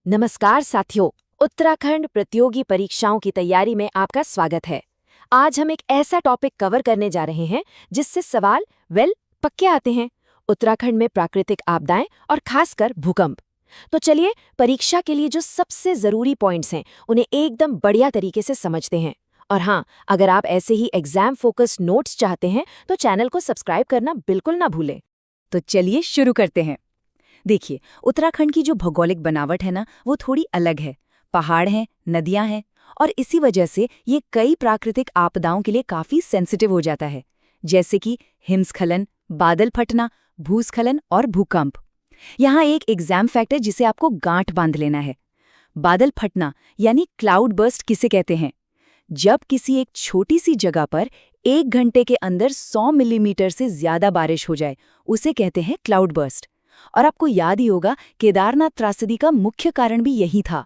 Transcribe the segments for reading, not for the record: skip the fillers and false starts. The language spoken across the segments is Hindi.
नमस्कार साथियों, उत्तराखंड प्रतियोगी परीक्षाओं की तैयारी में आपका स्वागत है। आज हम एक ऐसा टॉपिक कवर करने जा रहे हैं जिससे सवाल पक्के आते हैं। उत्तराखंड में प्राकृतिक आपदाएं और खासकर भूकंप। तो चलिए परीक्षा के लिए जो सबसे जरूरी पॉइंट्स हैं उन्हें एकदम बढ़िया तरीके से समझते हैं। और हाँ, अगर आप ऐसे ही एग्जाम फोकस नोट्स चाहते हैं तो चैनल को सब्सक्राइब करना बिल्कुल ना भूलें। तो चलिए शुरू करते हैं। देखिए, उत्तराखंड की जो भौगोलिक बनावट है ना, वो थोड़ी अलग है। पहाड़ हैं, नदियां हैं, और इसी वजह से ये कई प्राकृतिक आपदाओं के लिए काफी सेंसिटिव हो जाता है, जैसे कि हिमस्खलन, बादल फटना, भूस्खलन और भूकंप। यहाँ एक एग्जाम फैक्ट है जिसे आपको गांठ बांध लेना है। बादल फटना यानी क्लाउड बर्स्ट किसे कहते हैं? जब किसी एक छोटी सी जगह पर 1 घंटे के अंदर 100 मिलीमीटर से ज्यादा बारिश हो जाए, उसे कहते हैं क्लाउड बर्स्ट। और आपको याद ही होगा, केदारनाथ त्रासदी का मुख्य कारण भी यही था।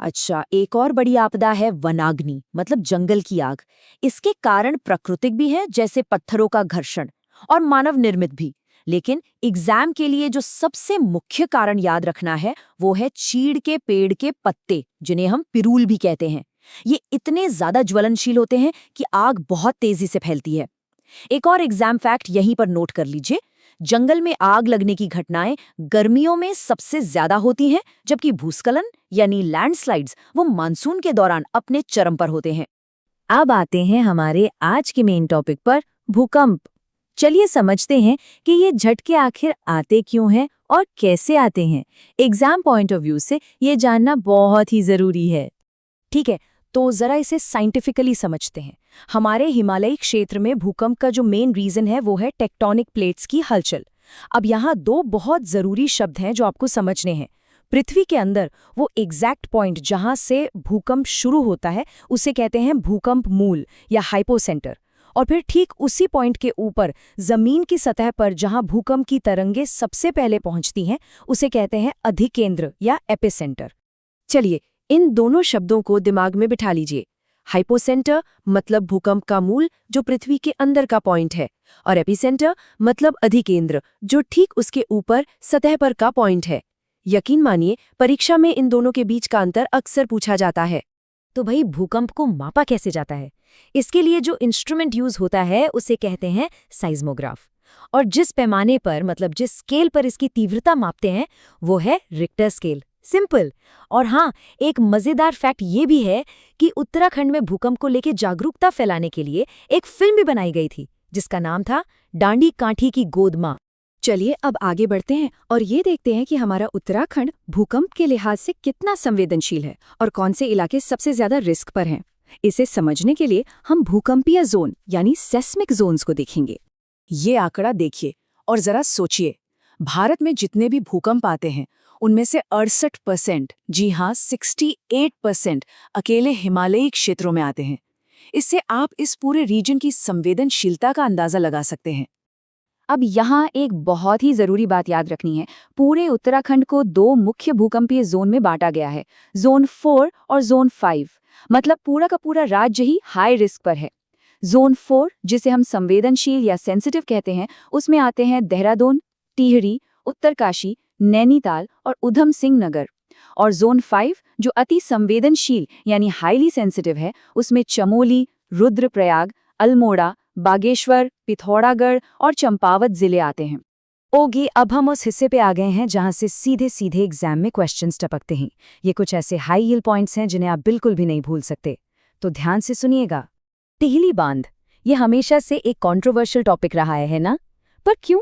अच्छा, एक और बड़ी आपदा है वनाग्नि, मतलब जंगल की आग। इसके कारण प्राकृतिक भी हैं, जैसे पत्थरों का घर्षण, और मानव निर्मित भी। लेकिन एग्जाम के लिए जो सबसे मुख्य कारण याद रखना है वो है चीड़ के पेड़ के पत्ते, जिन्हें हम पिरूल भी कहते हैं। ये इतने ज्यादा ज्वलनशील होते हैं कि आग बहुत तेजी से फैलती है। एक और एग्जाम फैक्ट यहीं पर नोट कर लीजिए। जंगल में आग लगने की घटनाएं गर्मियों में सबसे ज्यादा होती हैं, जबकि भूस्खलन यानी लैंडस्लाइड्स वो मानसून के दौरान अपने चरम पर होते हैं। अब आते हैं हमारे आज के मेन टॉपिक पर, भूकंप। चलिए समझते हैं कि ये झटके आखिर आते क्यों हैं और कैसे आते हैं। एग्जाम पॉइंट ऑफ व्यू से ये जानना बहुत ही जरूरी है। ठीक है, तो जरा इसे साइंटिफिकली समझते हैं। हमारे हिमालयी क्षेत्र में भूकंप का जो मेन रीजन है वो है टेक्टोनिक प्लेट्स की हलचल। अब यहाँ दो बहुत जरूरी शब्द हैं जो आपको समझने हैं। पृथ्वी के अंदर वो एग्जैक्ट पॉइंट जहां से भूकंप शुरू होता है उसे कहते हैं भूकंप मूल या हाइपोसेंटर। और फिर ठीक उसी पॉइंट के ऊपर जमीन की सतह पर जहां भूकंप की तरंगें सबसे पहले पहुंचती हैं उसे कहते हैं अधिकेंद्र या एपिसेंटर। चलिए इन दोनों शब्दों को दिमाग में बिठा लीजिए। हाइपोसेंटर मतलब भूकंप का मूल जो पृथ्वी के अंदर का पॉइंट है, और एपिसेंटर मतलब अधिकेंद्र जो ठीक उसके ऊपर सतह पर का पॉइंट है। यकीन मानिए, परीक्षा में इन दोनों के बीच का अंतर अक्सर पूछा जाता है। तो भाई, भूकंप को मापा कैसे जाता है? इसके लिए जो इंस्ट्रूमेंट यूज होता है उसे कहते हैं साइज्मोग्राफ। और जिस पैमाने पर, मतलब जिस स्केल पर इसकी तीव्रता मापते हैं वो है रिक्टर स्केल। सिंपल। और हाँ, एक मजेदार फैक्ट ये भी है कि उत्तराखंड में भूकंप को लेकर जागरूकता फैलाने के लिए एक फिल्म भी बनाई गई थी जिसका नाम था डांडी काठी की गोद मां। चलिए अब आगे बढ़ते हैं और ये देखते हैं कि हमारा उत्तराखंड भूकंप के लिहाज से कितना संवेदनशील है और कौन से इलाके सबसे ज्यादा रिस्क पर हैं। इसे समझने के लिए हम भूकंपीय जोन यानी सेस्मिक जोन्स को देखेंगे। ये आंकड़ा देखिए और जरा सोचिए, भारत में जितने भी भूकंप आते हैं उनमें से 68%, जी हाँ 68% अकेले हिमालयी क्षेत्रों में आते हैं। इससे आप इस पूरे रीजन की संवेदनशीलता का अंदाजा लगा सकते हैं। अब यहाँ एक बहुत ही जरूरी बात याद रखनी है। पूरे उत्तराखंड को दो मुख्य भूकंपीय जोन में बांटा गया है, जोन 4 और जोन 5। मतलब पूरा का पूरा राज्य ही हाई रिस्क पर है। जोन 4, जिसे हम संवेदनशील या सेंसिटिव कहते हैं, उसमें आते हैं देहरादून, टिहरी, उत्तरकाशी, नैनीताल और उधम सिंह नगर। और जोन 5, जो अति संवेदनशील यानी हाईली सेंसिटिव है, उसमें चमोली, रुद्रप्रयाग, अल्मोड़ा, बागेश्वर, पिथौरागढ़ और चंपावत जिले आते हैं। ओके, अब हम उस हिस्से पे आ गए हैं जहां से सीधे सीधे एग्जाम में क्वेश्चंस टपकते हैं। ये कुछ ऐसे हाई यील्ड पॉइंट्स हैं जिन्हें आप बिल्कुल भी नहीं भूल सकते। तो ध्यान से सुनिएगा। टिहली बांध, ये हमेशा से एक कंट्रोवर्शियल टॉपिक रहा है ना? पर क्यों?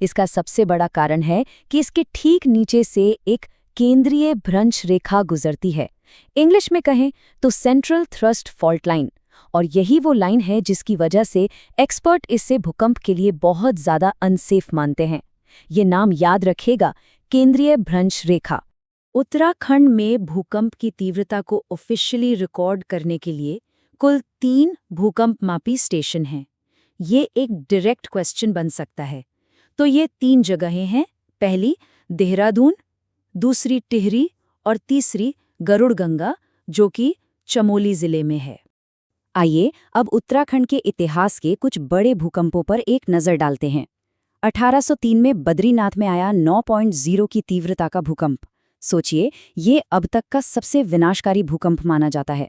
इसका सबसे बड़ा कारण है कि इसके ठीक नीचे से एक केंद्रीय भ्रंश रेखा गुजरती है। इंग्लिश में कहें तो सेंट्रल थ्रस्ट फॉल्ट लाइन। और यही वो लाइन है जिसकी वजह से एक्सपर्ट इसे भूकंप के लिए बहुत ज्यादा अनसेफ मानते हैं। ये नाम याद रखेगा, केंद्रीय भ्रंश रेखा। उत्तराखंड में भूकंप की तीव्रता को ऑफिशियली रिकॉर्ड करने के लिए कुल 3 भूकंप मापी स्टेशन हैं। ये एक डायरेक्ट क्वेश्चन बन सकता है। तो ये 3 जगहें हैं। पहली देहरादून, दूसरी टिहरी और तीसरी गरुड़गंगा, जो कि चमोली जिले में है। आइए अब उत्तराखंड के इतिहास के कुछ बड़े भूकंपों पर एक नज़र डालते हैं। 1803 में बद्रीनाथ में आया 9.0 की तीव्रता का भूकंप। सोचिए, ये अब तक का सबसे विनाशकारी भूकंप माना जाता है।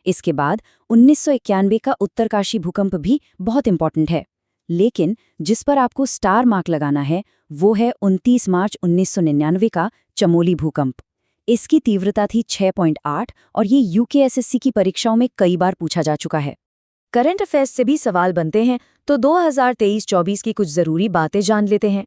इसके बाद 1991 का उत्तरकाशी भूकंप भी बहुत इंपॉर्टेंट है, लेकिन जिस पर आपको स्टार मार्क लगाना है वो है 29 मार्च 1999 का चमोली भूकंप। इसकी तीव्रता थी 6.8 और ये यूकेएसएससी की परीक्षाओं में कई बार पूछा जा चुका है। करंट अफेयर्स से भी सवाल बनते हैं, तो 2023-24 की कुछ जरूरी बातें जान लेते हैं।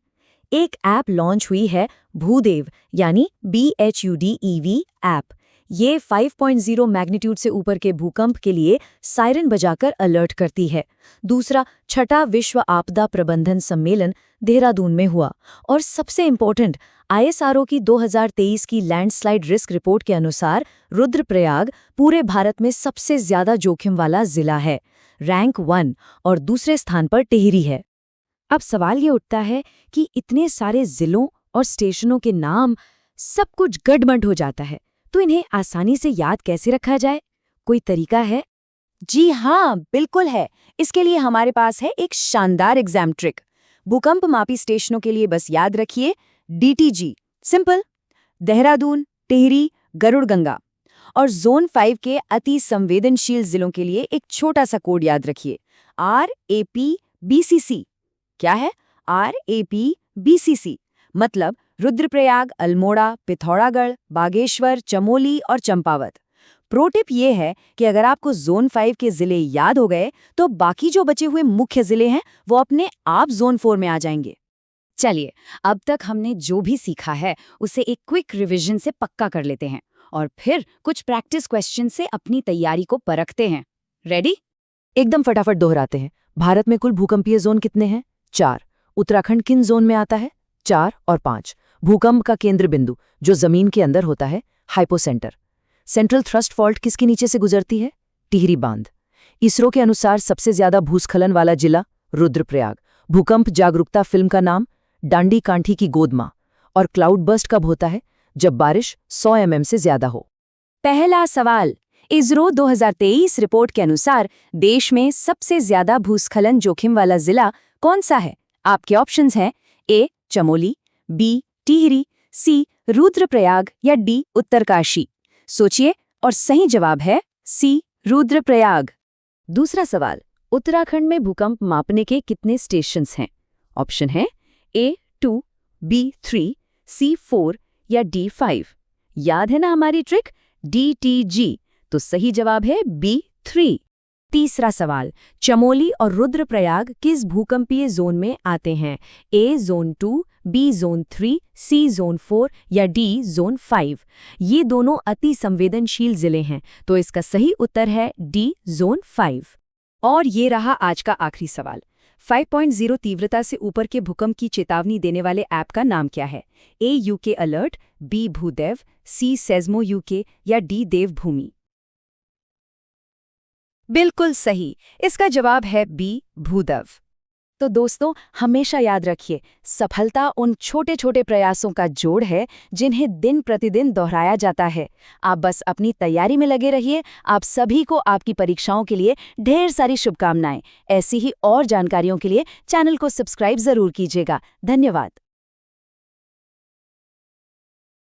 एक ऐप लॉन्च हुई है, भूदेव यानी BHUDEV ऐप। ये 5.0 मैग्नीट्यूड से ऊपर के भूकंप के लिए सायरन बजाकर अलर्ट करती है। दूसरा, छठा विश्व आपदा प्रबंधन सम्मेलन देहरादून में हुआ। और सबसे इम्पोर्टेंट, ISRO की 2023 की लैंडस्लाइड रिस्क रिपोर्ट के अनुसार रुद्रप्रयाग पूरे भारत में सबसे ज्यादा जोखिम वाला जिला है। रैंक 1 और दूसरे स्थान पर टिहरी है। अब सवाल ये उठता है कि इतने सारे जिलों और स्टेशनों के नाम, सब कुछ गड़बड़ हो जाता है, तो इन्हें आसानी से याद कैसे रखा जाए? कोई तरीका है? जी हाँ, बिल्कुल है। इसके लिए हमारे पास है एक शानदार एग्जाम ट्रिक। भूकंप मापी स्टेशनों के लिए बस याद रखिए DTG, सिंपल, देहरादून, टिहरी, गरुड़गंगा। और जोन 5 के अति संवेदनशील जिलों के लिए एक छोटा सा कोड याद रखिए, RAPBCC। क्या है RAPBCC? मतलब रुद्रप्रयाग, अल्मोड़ा, पिथौरागढ़, बागेश्वर, चमोली और चंपावत। प्रो टिप ये है कि अगर आपको जोन 5 के जिले याद हो गए तो बाकी जो बचे हुए मुख्य जिले हैं वो अपने आप जोन 4 में आ जाएंगे। चलिए, अब तक हमने जो भी सीखा है उसे एक क्विक रिवीजन से पक्का कर लेते हैं और फिर कुछ प्रैक्टिस क्वेश्चन से अपनी तैयारी को परखते हैं। रेडी? एकदम फटाफट दोहराते हैं। भारत में कुल भूकंपीय जोन कितने हैं? 4। उत्तराखंड किन जोन में आता है? 4 और 5। भूकंप का केंद्र बिंदु जो जमीन के अंदर होता है, हाइपोसेंटर। सेंट्रल थ्रस्ट फॉल्ट किसके नीचे से गुजरती है? टिहरी बांध। इसरो के अनुसार सबसे ज्यादा भूस्खलन वाला जिला रुद्रप्रयाग। भूकंप जागरूकता फिल्म का नाम? डांडी कांठी की गोद मां। और क्लाउड बर्स्ट कब होता है? जब बारिश 100 mm से ज्यादा हो। पहला सवाल, इसरो 2023 रिपोर्ट के अनुसार देश में सबसे ज्यादा भूस्खलन जोखिम वाला जिला कौन सा है? आपके ऑप्शंस हैं A Chamoli, B Tehri, C Rudraprayag या D उत्तरकाशी। सोचिए और सही जवाब है C रुद्रप्रयाग। दूसरा सवाल, उत्तराखंड में भूकंप मापने के कितने स्टेशंस हैं? ऑप्शन है A 2, B 3, C 4 या D 5। याद है ना हमारी ट्रिक DTG? तो सही जवाब है B 3। तीसरा सवाल, चमोली और रुद्रप्रयाग किस भूकंपीय जोन में आते हैं? A zone 2, B zone 3, C zone 4 या D जोन 5। ये दोनों अति संवेदनशील जिले हैं, तो इसका सही उत्तर है D जोन 5। और ये रहा आज का आखिरी सवाल। 5.0 तीव्रता से ऊपर के भूकंप की चेतावनी देने वाले ऐप का नाम क्या है? A UK alert, B Bhudev, C सेस्मो UK या D देवभूमि? बिल्कुल सही, इसका जवाब है B भूदेव। तो दोस्तों, हमेशा याद रखिए, सफलता उन छोटे छोटे प्रयासों का जोड़ है जिन्हें दिन प्रतिदिन दोहराया जाता है। आप बस अपनी तैयारी में लगे रहिए। आप सभी को आपकी परीक्षाओं के लिए ढेर सारी शुभकामनाएं। ऐसी ही और जानकारियों के लिए चैनल को सब्सक्राइब जरूर कीजिएगा। धन्यवाद।